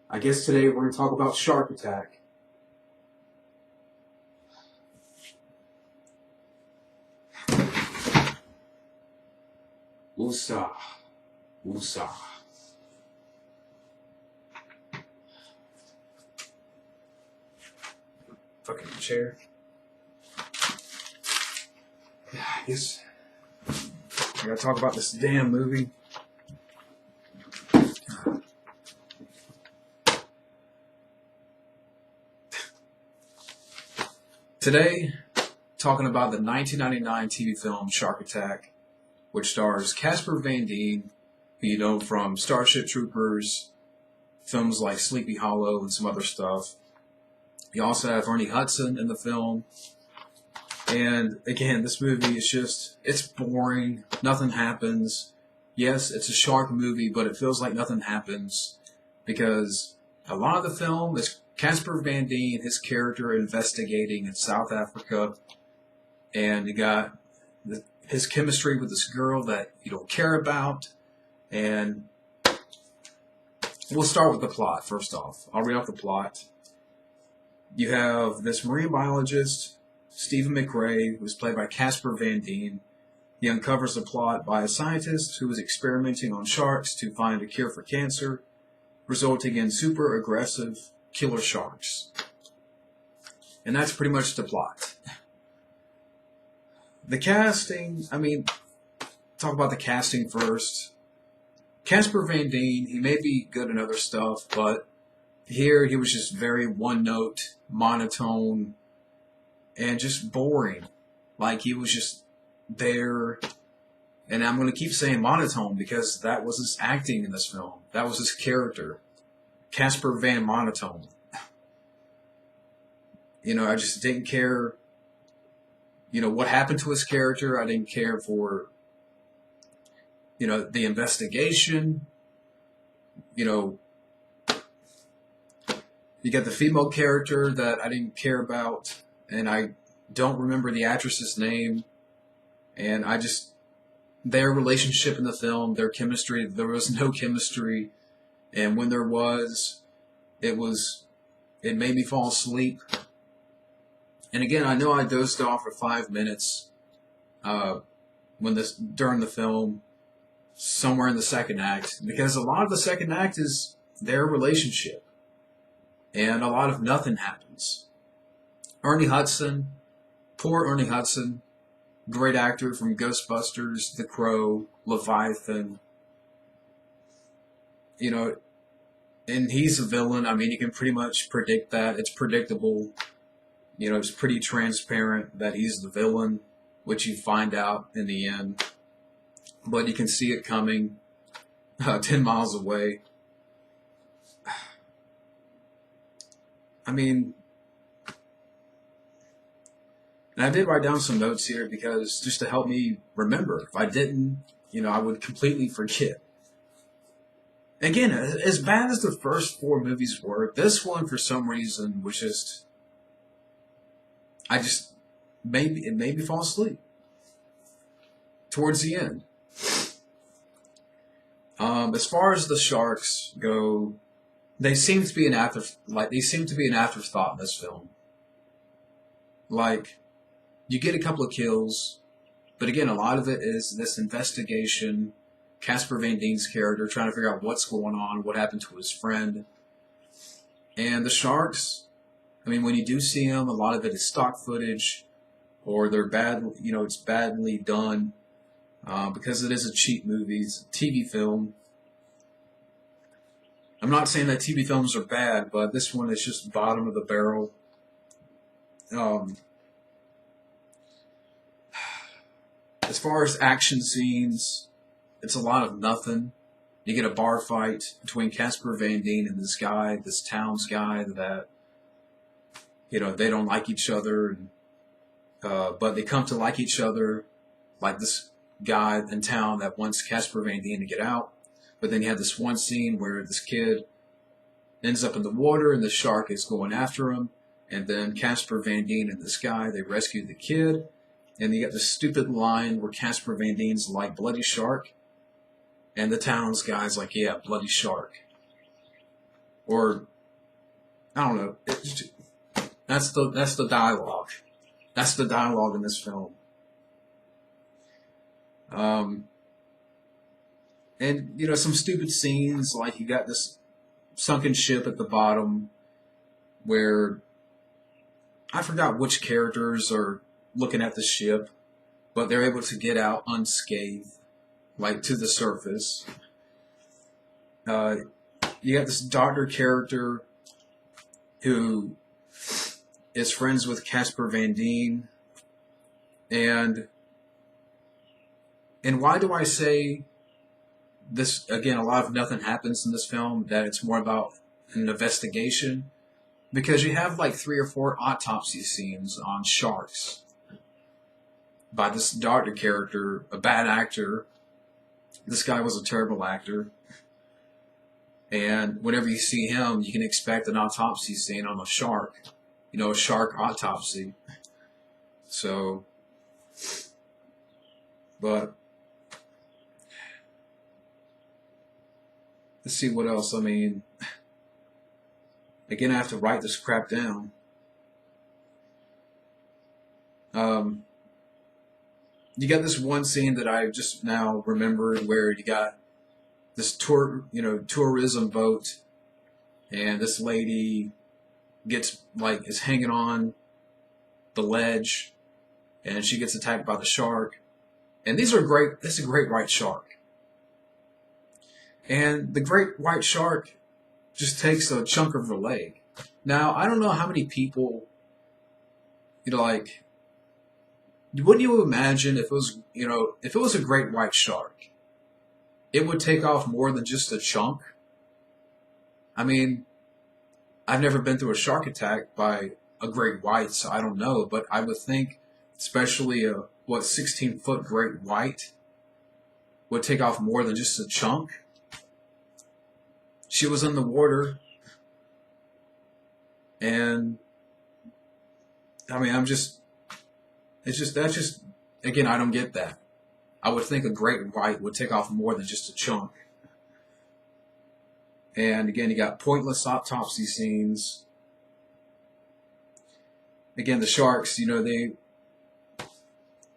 I guess today we're going to talk about Shark Attack. Woosah. Woosah. Fucking chair. Yeah, I guess I gotta talk about this damn movie. Today, talking about the 1999 TV film Shark Attack, which stars Casper Van Dien, who you know from Starship Troopers, films like Sleepy Hollow, and some other stuff. You also have Ernie Hudson in the film. And again, this movie is just, it's boring. Nothing happens. Yes, it's a shark movie, but it feels like nothing happens because a lot of the film is Casper Van Dien, his character investigating in South Africa, and you got his chemistry with this girl that you don't care about. And we'll start with the plot first off. I'll read off the plot. You have this marine biologist, Stephen McRae, who's played by Casper Van Dien. He uncovers the plot by a scientist who is experimenting on sharks to find a cure for cancer, resulting in super aggressive killer sharks. And that's pretty much the plot. The casting, talk about the casting first. Casper Van Dien, he may be good in other stuff, but here he was just very one-note, monotone, and just boring. Like, he was just there. And I'm going to keep saying monotone because that was his acting in this film. That was his character. Casper Van Monotone. I just didn't care, what happened to his character. I didn't care for, the investigation. You got the female character that I didn't care about, and I don't remember the actress's name. And their relationship in the film, their chemistry, there was no chemistry. And when there was, it made me fall asleep. And again, I know I dozed off for 5 minutes during the film, somewhere in the second act, because a lot of the second act is their relationship. And a lot of nothing happens. Ernie Hudson, poor Ernie Hudson, great actor from Ghostbusters, The Crow, Leviathan. And he's a villain. You can pretty much predict that. It's predictable. It's pretty transparent that he's the villain, which you find out in the end. But you can see it coming 10 miles away. And I did write down some notes here because just to help me remember. If I didn't, I would completely forget. Again, as bad as the first 4 movies were, this one for some reason was just, it made me fall asleep towards the end. As far as the sharks go, they seem to be an afterthought in this film. Like, you get a couple of kills, but again, a lot of it is this investigation. Casper Van Dien's character trying to figure out what's going on, what happened to his friend. And the sharks, when you do see them, a lot of it is stock footage, or they're bad, it's badly done, because it is a cheap movie, it's a TV film. I'm not saying that TV films are bad, but this one is just bottom of the barrel. As far as action scenes, it's a lot of nothing. You get a bar fight between Casper Van Dien and this town's guy that, they don't like each other, but they come to like each other, like this guy in town that wants Casper Van Dien to get out. But then you have this one scene where this kid ends up in the water and the shark is going after him. And then Casper Van Dien and this guy, they rescue the kid. And you got this stupid line where Casper Van Dien's like, bloody shark. And the town's guy's like, yeah, bloody shark. or I don't know. That's the dialogue. That's the dialogue in this film. And you know, some stupid scenes like you got this sunken ship at the bottom where I forgot which characters are looking at the ship, but they're able to get out unscathed, like to the surface. You got this doctor character who is friends with Casper Van Dien, and why do I say this again? A lot of nothing happens in this film. That it's more about an investigation, because you have like 3 or 4 autopsy scenes on sharks by this doctor character, a bad actor. This guy was a terrible actor. And whenever you see him, you can expect an autopsy scene on a shark. You know, a shark autopsy. So, but, let's see what else. I mean, again, I have to write this crap down. You got this one scene that I just now remembered where you got this tourism boat, and this lady is hanging on the ledge, and she gets attacked by the shark. And this is a great white shark. And the great white shark just takes a chunk of her leg. Now, I don't know how many people, wouldn't you imagine if it was a great white shark, it would take off more than just a chunk? I mean, I've never been through a shark attack by a great white, so I don't know, but I would think, especially a 16-foot great white would take off more than just a chunk. She was in the water, and I mean, again, I don't get that. I would think a great white would take off more than just a chunk. And again, you got pointless autopsy scenes. Again, the sharks,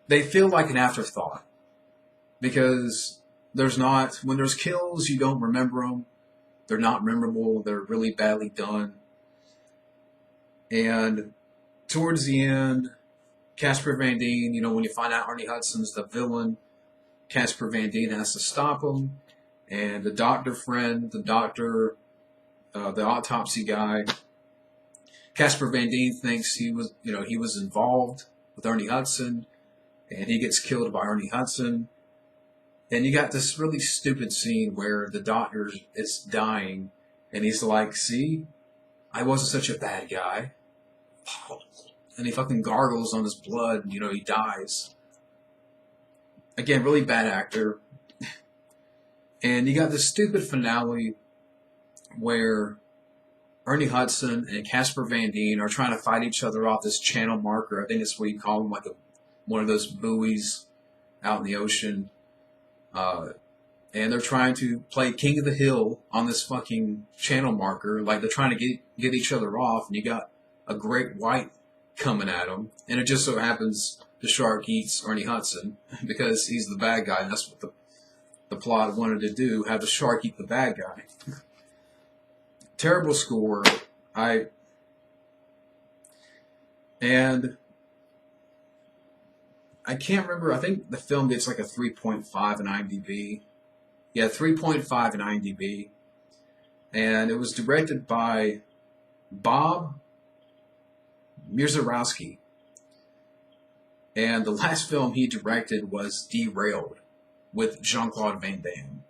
they feel like an afterthought, because when there's kills, you don't remember them. They're not memorable. They're really badly done. And towards the end, Casper Van Dien, when you find out Ernie Hudson's the villain, Casper Van Dien has to stop him. And the doctor friend, the autopsy guy, Casper Van Dien thinks he was involved with Ernie Hudson, and he gets killed by Ernie Hudson. And you got this really stupid scene where the doctor is dying, and he's like, "See, I wasn't such a bad guy." And he fucking gargles on his blood, and he dies. Again, really bad actor. And you got this stupid finale where Ernie Hudson and Casper Van Dien are trying to fight each other off this channel marker. I think that's what you call them, like one of those buoys out in the ocean. And they're trying to play King of the Hill on this fucking channel marker. Like, they're trying to get each other off, and you got a great white coming at them. And it just so happens the shark eats Ernie Hudson because he's the bad guy, and that's what the plot wanted to do, have the shark eat the bad guy. Terrible score. And I can't remember. I think the film gets like a 3.5 in IMDb. Yeah, 3.5 in IMDb. And it was directed by Bob Mierzarowski. And the last film he directed was Derailed with Jean-Claude Van Damme.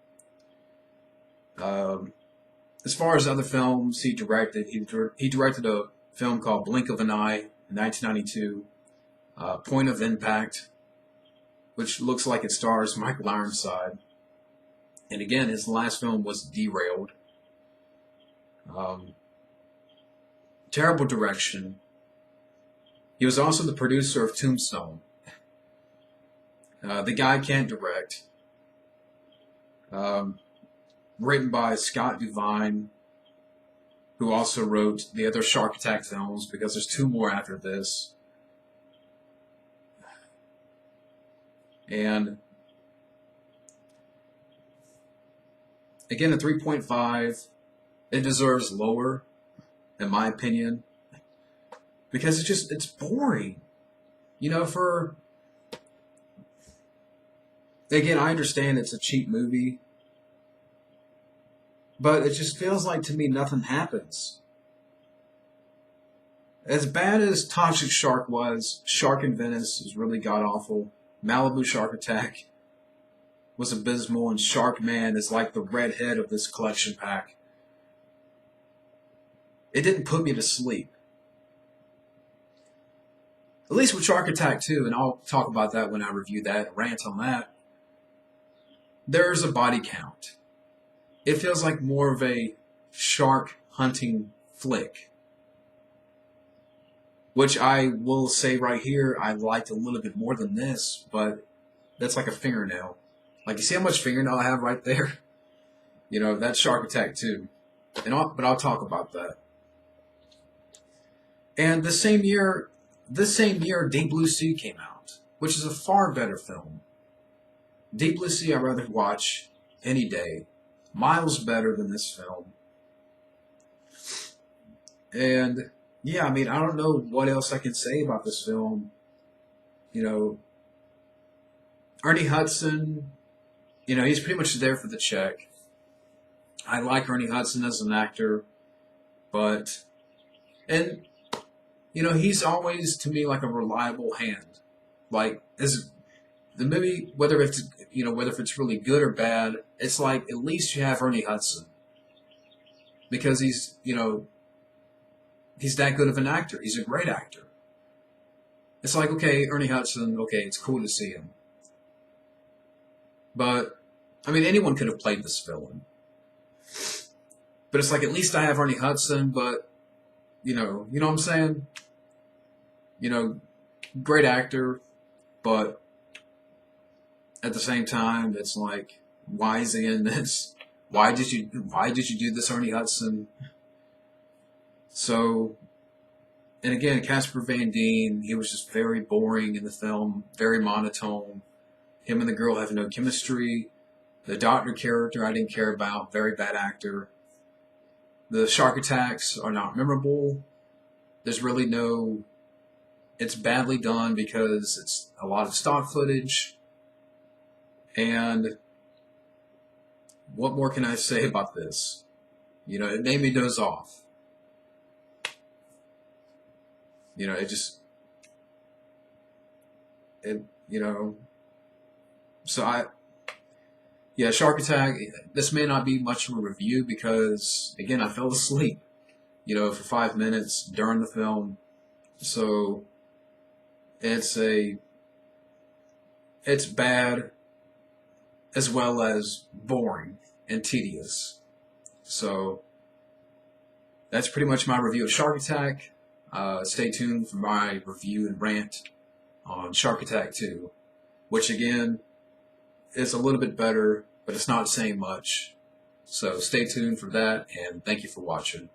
As far as other films he directed a film called Blink of an Eye in 1992, Point of Impact, which looks like it stars Michael Ironside. And again, his last film was Derailed. Terrible direction. He was also the producer of Tombstone. The guy can't direct. Written by Scott Devine. who also wrote the other Shark Attack films, because there's 2 more after this. And again, a 3.5, it deserves lower, in my opinion, because it's boring. You know, again, I understand it's a cheap movie, but it just feels like, to me, nothing happens. As bad as Toxic Shark was, Shark in Venice was really god-awful. Malibu Shark Attack was abysmal, and Shark Man is like the redhead of this collection pack. It didn't put me to sleep. At least with Shark Attack 2, and I'll talk about that when I review that, rant on that, there's a body count. It feels like more of a shark hunting flick. Which I will say right here, I liked a little bit more than this, but that's like a fingernail. Like, you see how much fingernail I have right there? You know, that's Shark Attack 2. But I'll talk about that. And this same year, Deep Blue Sea came out, which is a far better film. Deep Blue Sea I'd rather watch any day. Miles better than this film. And yeah, I mean, I don't know what else I can say about this film. You know, Ernie Hudson, you know, he's pretty much there for the check. I like Ernie Hudson as an actor, and you know, he's always, to me, like a reliable hand. Like, as the movie, whether if it's really good or bad, it's like, at least you have Ernie Hudson, because he's that good of an actor. He's a great actor. It's like, okay, Ernie Hudson, okay, it's cool to see him. But, I mean, anyone could have played this villain. But it's like, at least I have Ernie Hudson, but, you know what I'm saying? You know, great actor, but at the same time, it's like, why is he in this? Why did you do this, Ernie Hudson? So, and again, Casper Van Dien, he was just very boring in the film, very monotone. Him and the girl have no chemistry. The doctor character I didn't care about, very bad actor. The shark attacks are not memorable. There's really no... It's badly done because it's a lot of stock footage. And what more can I say about this? You know, it made me doze off. You know, Shark Attack, this may not be much of a review because, again, I fell asleep, you know, for 5 minutes during the film. So, it's bad as well as boring and tedious. So, that's pretty much my review of Shark Attack. Stay tuned for my review and rant on Shark Attack 2, which again is a little bit better, but it's not saying much. So stay tuned for that, and thank you for watching.